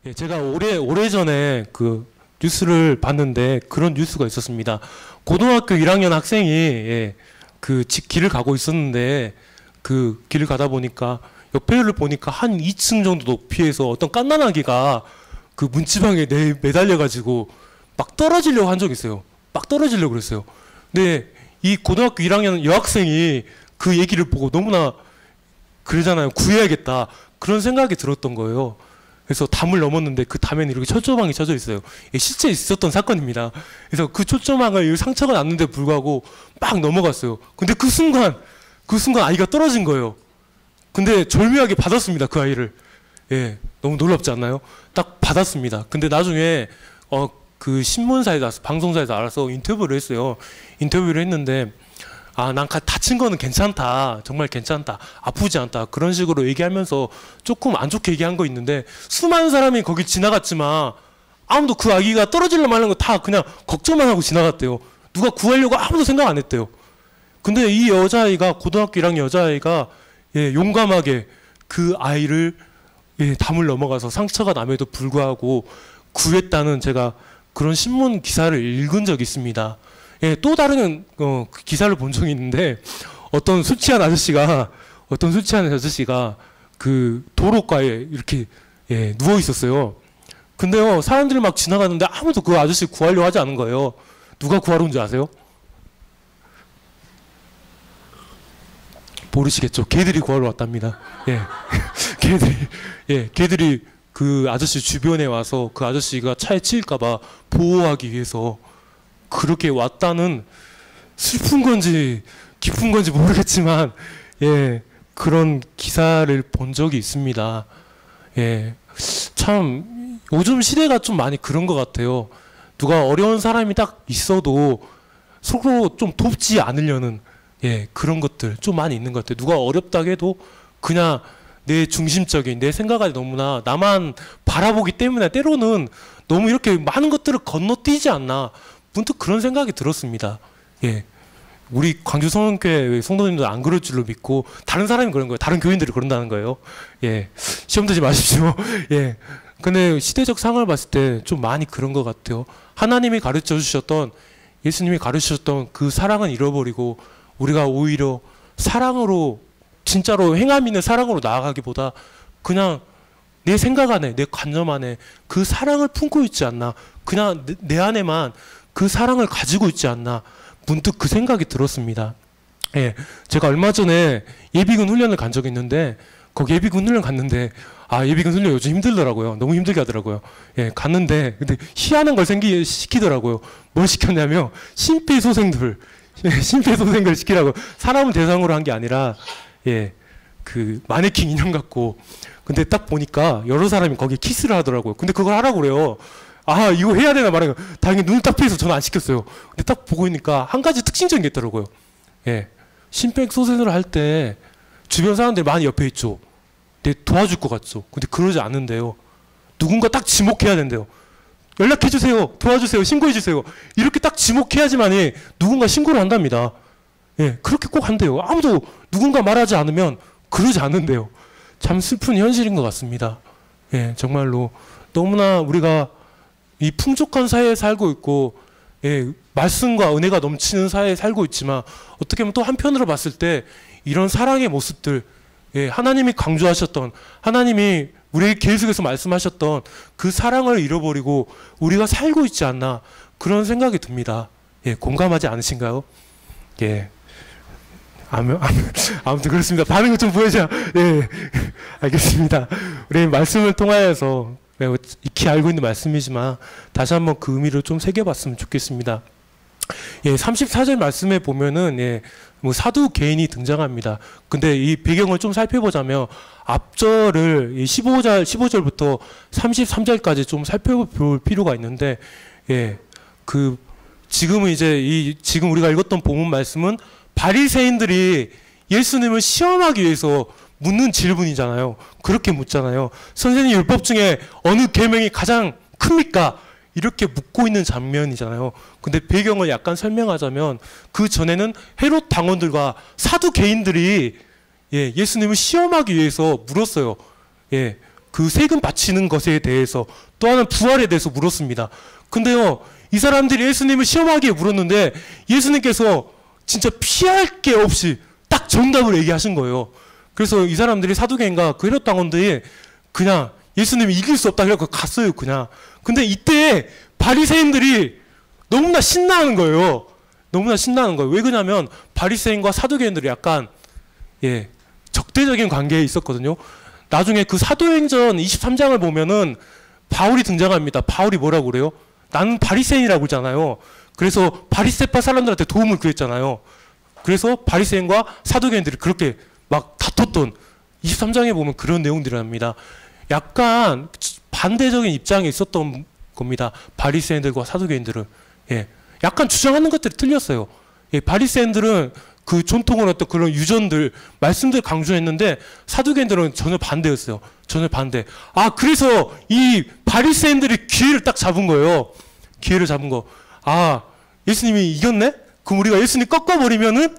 예, 제가 오래전에 그 뉴스를 봤는데 그런 뉴스가 있었습니다. 고등학교 1학년 학생이 길을 가고 있었는데 그 길을 가다 보니까 옆에를 보니까 한 2층 정도 높이에서 어떤 갓난아기가 그 문지방에 매달려가지고 막 떨어지려고 한 적이 있어요. 막 떨어지려고 그랬어요. 근데 이 고등학교 1학년 여학생이 그 얘기를 보고 너무나 그러잖아요. 구해야겠다. 그런 생각이 들었던 거예요. 그래서 담을 넘었는데 그 담에는 이렇게 철조망이 쳐져 있어요. 실제 있었던 사건입니다. 그래서 그 철조망을 상처가 났는데 불구하고 막 넘어갔어요. 근데 그 순간 아이가 떨어진 거예요. 근데 절묘하게 받았습니다. 그 아이를. 예, 너무 놀랍지 않나요? 딱 받았습니다. 근데 나중에 그 신문사에서 방송사에서 알아서 인터뷰를 했어요. 인터뷰를 했는데 난 다친 거는 괜찮다. 정말 괜찮다. 아프지 않다. 그런 식으로 얘기하면서 조금 안 좋게 얘기한 거 있는데 수많은 사람이 거기 지나갔지만 아무도 그 아기가 떨어지려 말는 거 다 그냥 걱정만 하고 지나갔대요. 누가 구하려고 아무도 생각 안 했대요. 근데 이 여자아이가 고등학교 1학년 여자아이가 용감하게 그 아이를 담을 넘어가서 상처가 남에도 불구하고 구했다는 제가 그런 신문 기사를 읽은 적이 있습니다. 또 다른 그 기사를 본 적이 있는데 어떤 술 취한 아저씨가 그 도로가에 이렇게 누워 있었어요. 근데요 사람들이 막 지나가는데 아무도 그 아저씨 구하려고 하지 않은 거예요. 누가 구하러 온지 아세요? 모르시겠죠? 개들이 구하러 왔답니다. 개들이 그 아저씨 주변에 와서 그 아저씨가 차에 치일까봐 보호하기 위해서 그렇게 왔다는, 슬픈 건지 기쁜 건지 모르겠지만 그런 기사를 본 적이 있습니다. 참 요즘 시대가 좀 많이 그런 것 같아요. 누가 어려운 사람이 딱 있어도 서로 좀 돕지 않으려는 그런 것들 좀 많이 있는 것 같아요. 누가 어렵다고 해도 그냥 내 중심적인 내 생각을 너무나 나만 바라보기 때문에 때로는 너무 이렇게 많은 것들을 건너뛰지 않나, 문득 그런 생각이 들었습니다. 우리 광주 성원교회 성도님들 안 그럴 줄로 믿고 다른 사람이 그런 거예요. 다른 교인들이 그런다는 거예요. 시험 들지 마십시오. 근데 시대적 상황을 봤을 때 좀 많이 그런 것 같아요. 하나님이 가르쳐 주셨던, 예수님이 가르치셨던 그 사랑은 잃어버리고 우리가 오히려 사랑으로, 진짜로 행함 있는 사랑으로 나아가기보다 그냥 내 생각 안에, 내 관념 안에 그 사랑을 품고 있지 않나, 그냥 내 안에만 그 사랑을 가지고 있지 않나, 문득 그 생각이 들었습니다. 제가 얼마 전에 예비군 훈련을 간 적이 있는데 거기 예비군 훈련 갔는데 예비군 훈련 요즘 힘들더라고요. 너무 힘들게 하더라고요. 갔는데 근데 희한한 걸 시키더라고요. 뭘 시켰냐면 심폐소생술 시키라고. 사람을 대상으로 한 게 아니라 그 마네킹 인형 갖고, 근데 딱 보니까 여러 사람이 거기 키스를 하더라고요. 근데 그걸 하라고 그래요. 이거 해야 되나 말이야. 당연히 눈을 딱 피해서 저는 안 시켰어요. 근데 딱 보고 있으니까 한 가지 특징적인 게 있더라고요. 심폐소생술을 할 때 주변 사람들이 많이 옆에 있죠. 내 도와줄 것 같죠. 근데 그러지 않는데요. 누군가 딱 지목해야 된대요. 연락해주세요. 도와주세요. 신고해주세요. 이렇게 딱 지목해야지만이 누군가 신고를 한답니다. 그렇게 꼭 한대요. 아무도 누군가 말하지 않으면 그러지 않는데요. 참 슬픈 현실인 것 같습니다. 정말로 너무나 우리가 이 풍족한 사회에 살고 있고 말씀과 은혜가 넘치는 사회에 살고 있지만 어떻게 보면 또 한편으로 봤을 때 이런 사랑의 모습들, 하나님이 강조하셨던, 하나님이 우리에게 계속해서 말씀하셨던 그 사랑을 잃어버리고 우리가 살고 있지 않나, 그런 생각이 듭니다. 공감하지 않으신가요? 아무튼 그렇습니다. 반응을 좀 보여줘야. 알겠습니다. 우리 말씀을 통하여서 익히 알고 있는 말씀이지만 다시 한번 그 의미를 좀 새겨봤으면 좋겠습니다. 34절 말씀에 보면은 뭐 사두 개인이 등장합니다. 근데 이 배경을 좀 살펴보자면 앞절을 15절부터 33절까지 좀 살펴볼 필요가 있는데, 지금은 이제 지금 우리가 읽었던 본문 말씀은 바리새인들이 예수님을 시험하기 위해서 묻는 질문이잖아요. 그렇게 묻잖아요. 선생님, 율법 중에 어느 계명이 가장 큽니까? 이렇게 묻고 있는 장면이잖아요. 근데 배경을 약간 설명하자면 그 전에는 헤롯 당원들과 사두 개인들이 예수님을 시험하기 위해서 물었어요. 그 세금 바치는 것에 대해서 또 하나는 부활에 대해서 물었습니다. 근데요, 이 사람들이 예수님을 시험하기에 물었는데 예수님께서 진짜 피할 게 없이 딱 정답을 얘기하신 거예요. 그래서 이 사람들이 사두개인가 그 헤롯 당원들이 그냥 예수님이 이길 수 없다 그래서 갔어요, 그냥. 근데 이때 바리새인들이 너무나 신나는 거예요. 너무나 신나는 거예요. 왜 그러냐면 바리새인과 사두개인들이 약간 적대적인 관계에 있었거든요. 나중에 그 사도행전 23장을 보면은 바울이 등장합니다. 바울이 뭐라고 그래요? 나는 바리새인이라고 그러잖아요. 그래서 바리새파 사람들한테 도움을 구했잖아요. 그래서 바리새인과 사두개인들이 그렇게 막 다퉜던 23장에 보면 그런 내용들이 납니다. 약간 반대적인 입장에 있었던 겁니다. 바리새인들과 사두개인들은. 약간 주장하는 것들이 틀렸어요. 바리새인들은 그 전통을 어떤 그런 유전들, 말씀들 강조했는데 사두개인들은 전혀 반대였어요. 전혀 반대. 그래서 이 바리새인들이 기회를 딱 잡은 거예요. 기회를 잡은 거. 예수님이 이겼네? 그럼 우리가 예수님 꺾어버리면은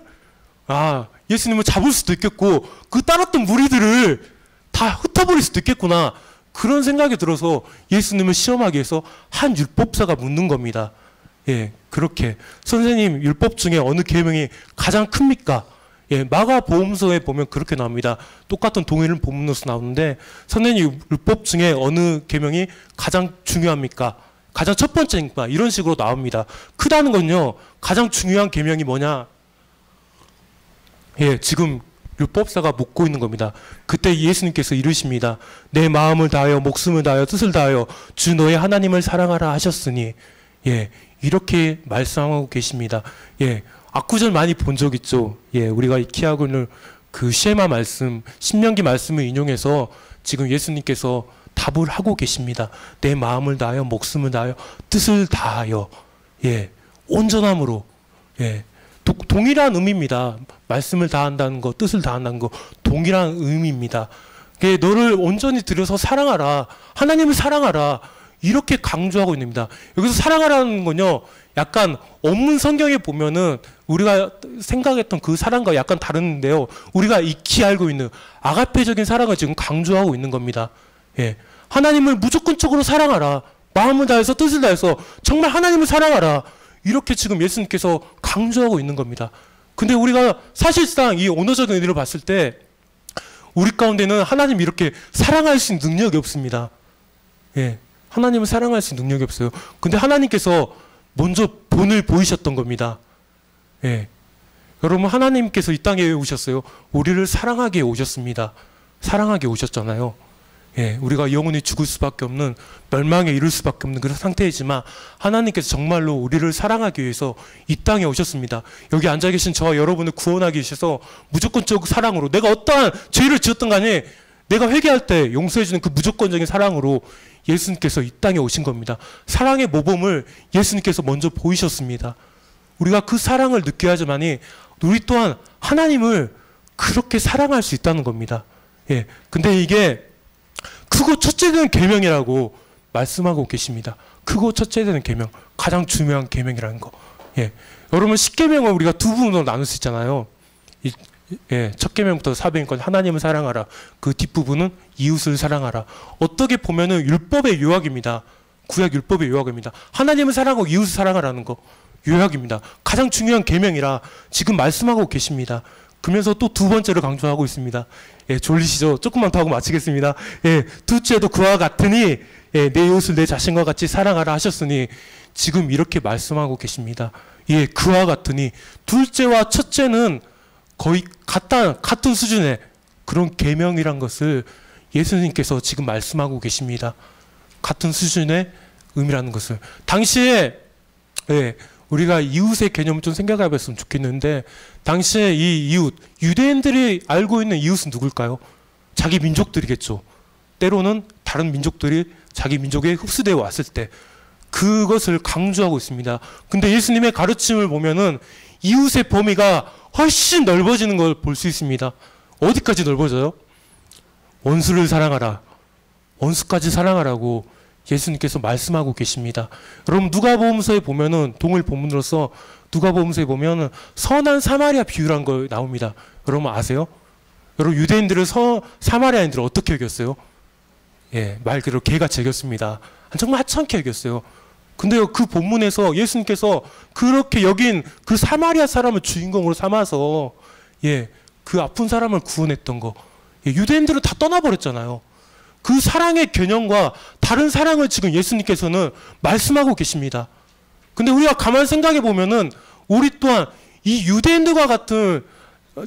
예수님을 잡을 수도 있겠고 그 따랐던 무리들을 다 흩어버릴 수도 있겠구나. 그런 생각이 들어서 예수님을 시험하기 위해서 한 율법사가 묻는 겁니다. 그렇게 선생님 율법 중에 어느 계명이 가장 큽니까? 마가복음서에 보면 그렇게 나옵니다. 똑같은 동일한 본문으로서 나오는데 선생님 율법 중에 어느 계명이 가장 중요합니까? 가장 첫 번째입니까? 이런 식으로 나옵니다. 크다는 건요, 가장 중요한 계명이 뭐냐? 지금 율법사가 묻고 있는 겁니다. 그때 예수님께서 이르십니다. 내 마음을 다하여 목숨을 다하여 뜻을 다하여 주 너의 하나님을 사랑하라 하셨으니 이렇게 말씀하고 계십니다. 압구절 많이 본 적 있죠. 우리가 익히 하고 있는 그 쉐마 말씀, 신명기 말씀을 인용해서 지금 예수님께서 답을 하고 계십니다. 내 마음을 다하여 목숨을 다하여 뜻을 다하여 온전함으로 동일한 의미입니다. 말씀을 다한다는 거, 뜻을 다한다는 거 동일한 의미입니다. 너를 온전히 들여서 사랑하라. 하나님을 사랑하라. 이렇게 강조하고 있습니다. 여기서 사랑하라는 건요, 약간 원문 성경에 보면은 우리가 생각했던 그 사랑과 약간 다른데요. 우리가 익히 알고 있는 아가페적인 사랑을 지금 강조하고 있는 겁니다. 하나님을 무조건적으로 사랑하라. 마음을 다해서 뜻을 다해서 정말 하나님을 사랑하라. 이렇게 지금 예수님께서 강조하고 있는 겁니다. 근데 우리가 사실상 이 언어적인 의미로 봤을 때 우리 가운데는 하나님 이렇게 사랑할 수 있는 능력이 없습니다. 하나님을 사랑할 수 있는 능력이 없어요. 근데 하나님께서 먼저 본을 보이셨던 겁니다. 여러분, 하나님께서 이 땅에 왜 오셨어요? 우리를 사랑하게 오셨습니다. 사랑하게 오셨잖아요. 우리가 영원히 죽을 수밖에 없는, 멸망에 이를 수밖에 없는 그런 상태이지만 하나님께서 정말로 우리를 사랑하기 위해서 이 땅에 오셨습니다. 여기 앉아 계신 저와 여러분을 구원하기 위해서 무조건적 사랑으로, 내가 어떠한 죄를 지었던 간에 내가 회개할 때 용서해주는 그 무조건적인 사랑으로 예수님께서 이 땅에 오신 겁니다. 사랑의 모범을 예수님께서 먼저 보이셨습니다. 우리가 그 사랑을 느껴야지만이 우리 또한 하나님을 그렇게 사랑할 수 있다는 겁니다. 근데 이게 크고 첫째 되는 계명이라고 말씀하고 계십니다. 크고 첫째 되는 계명, 가장 중요한 계명이라는 거. 여러분, 10계명을 우리가 두 부분으로 나눌 수 있잖아요. 첫 계명부터 사배인까지 하나님을 사랑하라. 그 뒷부분은 이웃을 사랑하라. 어떻게 보면은 율법의 요약입니다. 구약 율법의 요약입니다. 하나님을 사랑하고 이웃을 사랑하라는 거 요약입니다. 가장 중요한 계명이라 지금 말씀하고 계십니다. 그러면서 또 두 번째로 강조하고 있습니다. 졸리시죠? 조금만 더 하고 마치겠습니다. 둘째도 그와 같으니 내 이웃을 내 자신과 같이 사랑하라 하셨으니 지금 이렇게 말씀하고 계십니다. 그와 같으니 둘째와 첫째는 거의 같은 수준의 그런 계명이란 것을 예수님께서 지금 말씀하고 계십니다. 같은 수준의 의미라는 것을. 당시에 우리가 이웃의 개념을 좀 생각해 봤으면 좋겠는데, 당시에 이 이웃, 유대인들이 알고 있는 이웃은 누굴까요? 자기 민족들이겠죠. 때로는 다른 민족들이 자기 민족에 흡수되어 왔을 때 그것을 강조하고 있습니다. 근데 예수님의 가르침을 보면은 이웃의 범위가 훨씬 넓어지는 걸 볼 수 있습니다. 어디까지 넓어져요? 원수를 사랑하라. 원수까지 사랑하라고 예수님께서 말씀하고 계십니다. 여러분, 누가복음서에 보면은 동일 본문으로서 누가복음서에 보면은 선한 사마리아 비유란 거 나옵니다. 여러분 아세요? 여러분, 유대인들을 사마리아인들을 어떻게 여겼어요? 예, 말 그대로 개같이 여겼습니다. 정말 하찮게 여겼어요. 근데요, 그 본문에서 예수님께서 그렇게 여긴 그 사마리아 사람을 주인공으로 삼아서 예, 그 아픈 사람을 구원했던 거. 예, 유대인들은 다 떠나버렸잖아요. 그 사랑의 개념과 다른 사랑을 지금 예수님께서는 말씀하고 계십니다. 근데 우리가 가만 생각해 보면은 우리 또한 이 유대인들과 같은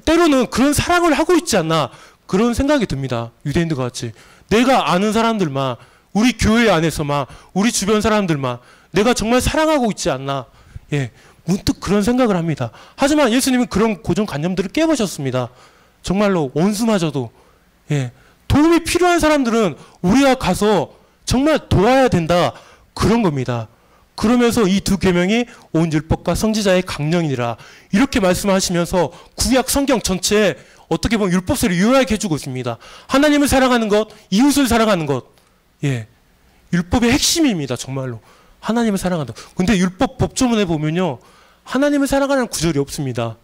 때로는 그런 사랑을 하고 있지 않나 그런 생각이 듭니다. 유대인들과 같이 내가 아는 사람들만, 우리 교회 안에서만, 우리 주변 사람들만 내가 정말 사랑하고 있지 않나. 예, 문득 그런 생각을 합니다. 하지만 예수님은 그런 고정관념들을 깨버셨습니다. 정말로 원수마저도 예, 도움이 필요한 사람들은 우리가 가서 정말 도와야 된다 그런 겁니다. 그러면서 이 두 계명이 온 율법과 선지자의 강령이니라 이렇게 말씀하시면서 구약 성경 전체에 어떻게 보면 율법서를 요약해 주고 있습니다. 하나님을 사랑하는 것, 이웃을 사랑하는 것, 예, 율법의 핵심입니다. 정말로 하나님을 사랑한다. 근데 율법 법조문에 보면요, 하나님을 사랑하는 구절이 없습니다.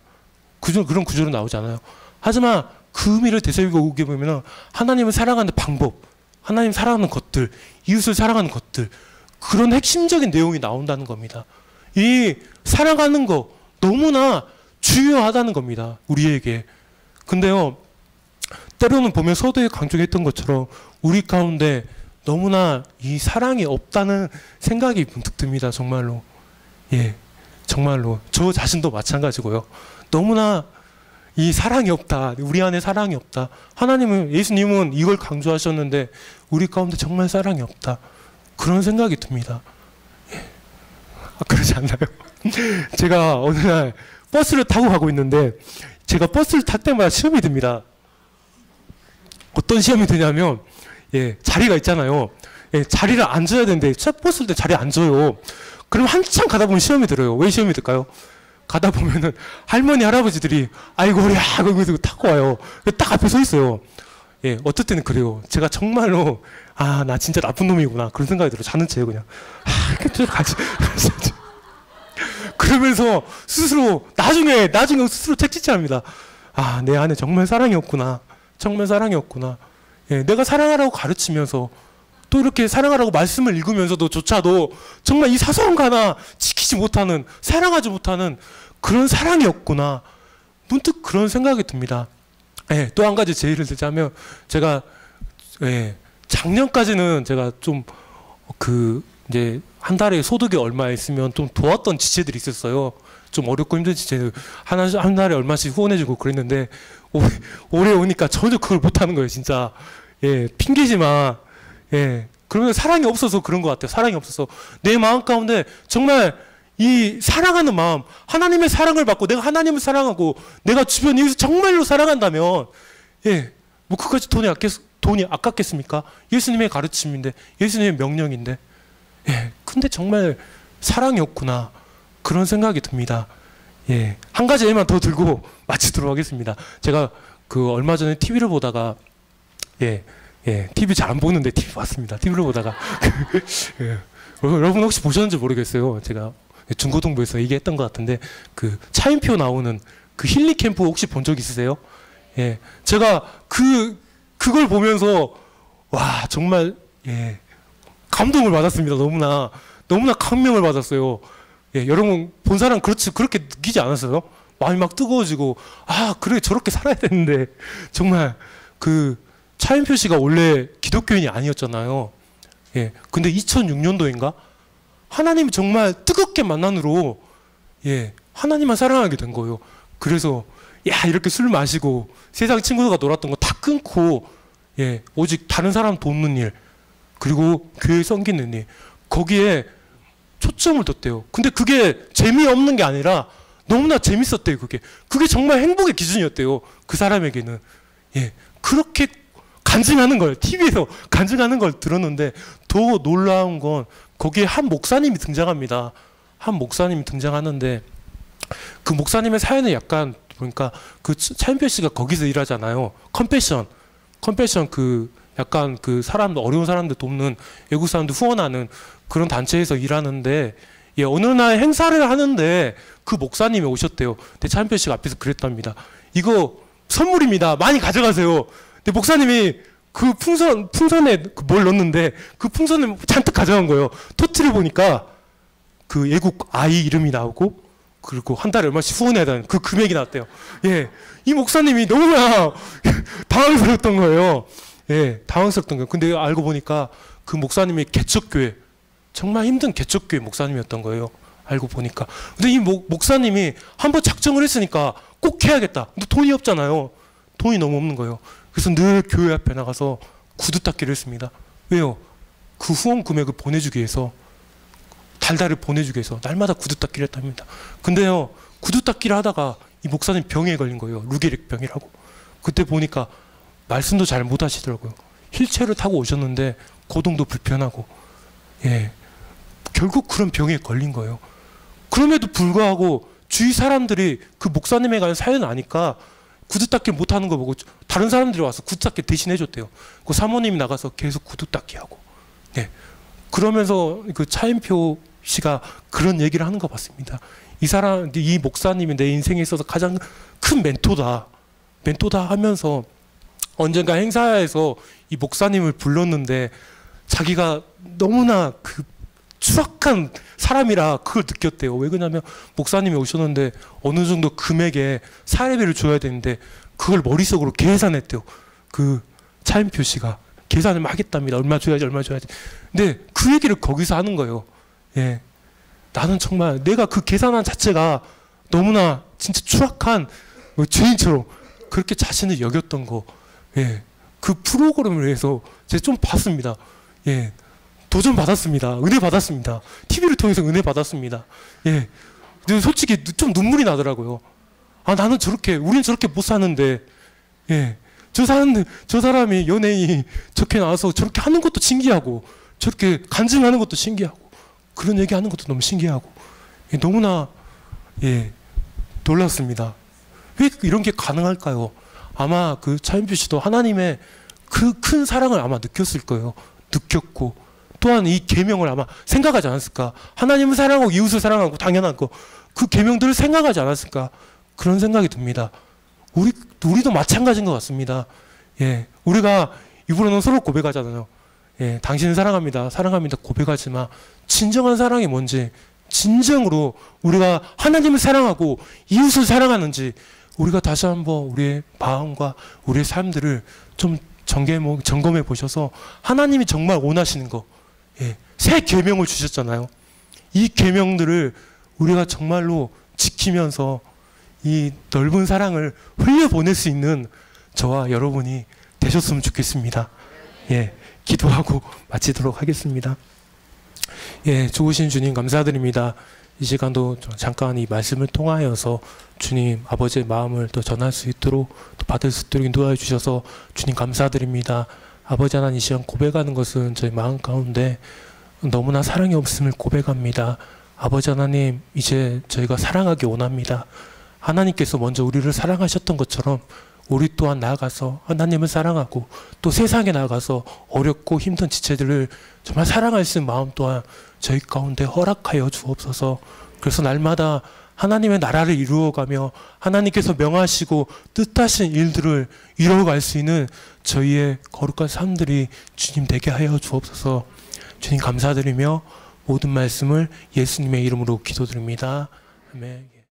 그런 구절은 나오지 않아요. 하지만 그 의미를 되새기고 오게 보면은 하나님을 사랑하는 방법, 하나님 사랑하는 것들, 이웃을 사랑하는 것들, 그런 핵심적인 내용이 나온다는 겁니다. 이 사랑하는 거 너무나 중요하다는 겁니다. 우리에게. 근데요, 때로는 보면 서두에 강조했던 것처럼 우리 가운데 너무나 이 사랑이 없다는 생각이 문득 듭니다. 정말로. 예, 정말로. 저 자신도 마찬가지고요. 너무나 이 사랑이 없다. 우리 안에 사랑이 없다. 하나님은, 예수님은 이걸 강조하셨는데 우리 가운데 정말 사랑이 없다. 그런 생각이 듭니다. 예. 그러지 않나요? 제가 어느 날 버스를 타고 가고 있는데 제가 버스를 탈 때마다 시험이 듭니다. 어떤 시험이 드냐면 예, 자리가 있잖아요. 예, 자리를 앉아야 되는데 첫 버스 때 자리에 앉아요. 그럼 한참 가다 보면 시험이 들어요. 왜 시험이 들까요? 가다 보면은 할머니 할아버지들이 아이고 우리 하고 타고 와요. 딱 앞에 서 있어요. 예, 어떨 때는 그래요. 제가 정말로 아, 나 진짜 나쁜 놈이구나 그런 생각이 들어요. 자는 채요 그냥. 아, 가지. 그러면서 스스로 나중에 스스로 책짓질합니다. 아, 내 안에 정말 사랑이 없구나. 정말 사랑이 없구나. 예, 내가 사랑하라고 가르치면서 또 이렇게 사랑하라고 말씀을 읽으면서도 정말 이 사소한 거 하나 지키지 못하는, 사랑하지 못하는 그런 사랑이 없구나. 문득 그런 생각이 듭니다. 예, 또 한 가지 제의를 들자면 제가 예, 작년까지는 제가 좀 이제 한 달에 소득이 얼마 있으면 좀 도왔던 지체들이 있었어요. 좀 어렵고 힘든 지체들 한 달에 얼마씩 후원해주고 그랬는데 올해 오니까 전혀 그걸 못하는 거예요. 진짜 예, 핑계지만 예, 그러면 사랑이 없어서 그런 것 같아요. 사랑이 없어서 내 마음 가운데 정말 이 사랑하는 마음, 하나님의 사랑을 받고 내가 하나님을 사랑하고 내가 주변 이웃을 정말로 사랑한다면 예, 뭐 그까지 돈이 아깝겠습니까? 예수님의 가르침인데, 예수님의 명령인데, 예, 근데 정말 사랑이 없구나 그런 생각이 듭니다. 예, 한 가지 예만 더 들고 마치도록 하겠습니다. 제가 얼마 전에 TV를 보다가 예, TV 잘 안 보는데 TV 봤습니다. TV를 보다가 예, 여러분 혹시 보셨는지 모르겠어요. 제가 중고등부에서 얘기했던 것 같은데 차인표 나오는 힐리 캠프 혹시 본 적 있으세요? 예, 제가 그걸 보면서 와 정말 예, 감동을 받았습니다. 너무나 감명을 받았어요. 예, 여러분 본 사람 그렇게 느끼지 않았어요? 마음이 막 뜨거워지고 아 그래 저렇게 살아야 되는데 정말 차인표 씨가 원래 기독교인이 아니었잖아요. 예, 근데 2006년도인가 하나님이 정말 뜨겁게 만난으로 예, 하나님만 사랑하게 된 거예요. 그래서 야 이렇게 술 마시고 세상 친구들과 놀았던 거 다 끊고 예, 오직 다른 사람 돕는 일 그리고 교회 섬기는 일 거기에 초점을 뒀대요. 근데 그게 재미없는 게 아니라 너무나 재밌었대요. 그게 정말 행복의 기준이었대요. 그 사람에게는 예, 그렇게 간증하는 걸 TV에서 간증하는 걸 들었는데 더 놀라운 건 거기에 한 목사님이 등장합니다. 한 목사님이 등장하는데 그 목사님의 사연을 약간 보니까 차인표 씨가 거기서 일하잖아요. 컴패션 약간 어려운 사람들 돕는 외국 사람들 후원하는 그런 단체에서 일하는데 예, 어느 날 행사를 하는데 그 목사님이 오셨대요. 근데 차인표 씨가 앞에서 그랬답니다. 이거 선물입니다. 많이 가져가세요. 근데 목사님이 그 풍선에 뭘 넣었는데 그 풍선을 잔뜩 가져간 거예요. 터트려 보니까 그 애국 아이 이름이 나오고 그리고 한 달에 얼마씩 후원해야 되는 그 금액이 나왔대요. 예, 이 목사님이 너무나 당황스러웠던 거예요. 예, 당황스럽던 거예요. 근데 알고 보니까 그 목사님이 개척교회, 정말 힘든 개척교회 목사님이었던 거예요. 알고 보니까. 근데 이 목사님이 한번 작정을 했으니까 꼭 해야겠다. 근데 돈이 없잖아요. 돈이 너무 없는 거예요. 그래서 늘 교회 앞에 나가서 구두 닦기를 했습니다. 왜요? 그 후원 금액을 보내주기 위해서, 달달을 보내주기 위해서 날마다 구두 닦기를 했답니다. 근데요, 구두 닦기를 하다가 이 목사님 병에 걸린 거예요. 루게릭 병이라고. 그때 보니까 말씀도 잘 못 하시더라고요. 휠체어를 타고 오셨는데 거동도 불편하고, 예, 결국 그런 병에 걸린 거예요. 그럼에도 불구하고 주위 사람들이 그 목사님에 관한 사연을 아니까 구두 닦기를 못하는 거 보고 다른 사람들이 와서 구두 닦기 대신 해줬대요. 그 사모님이 나가서 계속 구두 닦기 하고, 예, 그러면서 그 차인표 씨가 그런 얘기를 하는 것 같습니다. 이 목사님이 내 인생에 있어서 가장 큰 멘토다 하면서 언젠가 행사에서 이 목사님을 불렀는데 자기가 너무나 그 추악한 사람이라 그걸 느꼈대요. 왜 그러냐면 목사님이 오셨는데 어느 정도 금액에 사례비를 줘야 되는데 그걸 머릿속으로 계산했대요. 그 차인표 씨가 계산을 막 했답니다. 얼마 줘야지. 근데 그 얘기를 거기서 하는 거예요. 예, 나는 정말 내가 그 계산한 자체가 너무나 진짜 추악한 죄인처럼 그렇게 자신을 여겼던 거. 예, 그 프로그램을 위해서 제가 좀 봤습니다. 예, 도전 받았습니다. 은혜 받았습니다. TV를 통해서 은혜 받았습니다. 예, 근데 솔직히 좀 눈물이 나더라고요. 아, 우린 저렇게 못 사는데, 예, 저 사람이 연예인이 저렇게 나와서 저렇게 하는 것도 신기하고, 저렇게 간증하는 것도 신기하고, 그런 얘기하는 것도 너무 신기하고, 예, 너무나, 예, 놀랐습니다. 왜 이런 게 가능할까요? 아마 그 차인표 씨도 하나님의 그 큰 사랑을 아마 느꼈을 거예요. 느꼈고, 또한 이 계명을 아마 생각하지 않았을까? 하나님을 사랑하고 이웃을 사랑하고 당연한 거, 그 계명들을 생각하지 않았을까? 그런 생각이 듭니다. 우리도 마찬가지인 것 같습니다. 예, 우리가 입으로는 서로 고백하잖아요. 예, 당신을 사랑합니다. 고백하지만 진정한 사랑이 뭔지, 진정으로 우리가 하나님을 사랑하고 이웃을 사랑하는지 우리가 다시 한번 우리의 마음과 우리의 삶들을 좀 점검해 보셔서 하나님이 정말 원하시는 거, 예, 새 계명을 주셨잖아요. 이 계명들을 우리가 정말로 지키면서 이 넓은 사랑을 흘려보낼 수 있는 저와 여러분이 되셨으면 좋겠습니다. 예, 기도하고 마치도록 하겠습니다. 예, 좋으신 주님 감사드립니다. 이 시간도 잠깐 이 말씀을 통하여서 주님 아버지의 마음을 또 전할 수 있도록 또 받을 수 있도록 인도하여 주셔서 주님 감사드립니다. 아버지 하나님, 이 시간 고백하는 것은 저희 마음 가운데 너무나 사랑이 없음을 고백합니다. 아버지 하나님, 이제 저희가 사랑하기 원합니다. 하나님께서 먼저 우리를 사랑하셨던 것처럼 우리 또한 나아가서 하나님을 사랑하고 또 세상에 나아가서 어렵고 힘든 지체들을 정말 사랑할 수 있는 마음 또한 저희 가운데 허락하여 주옵소서. 그래서 날마다 하나님의 나라를 이루어가며 하나님께서 명하시고 뜻하신 일들을 이루어갈 수 있는 저희의 거룩한 삶들이 주님 되게 하여 주옵소서. 주님 감사드리며 모든 말씀을 예수님의 이름으로 기도드립니다. 아멘.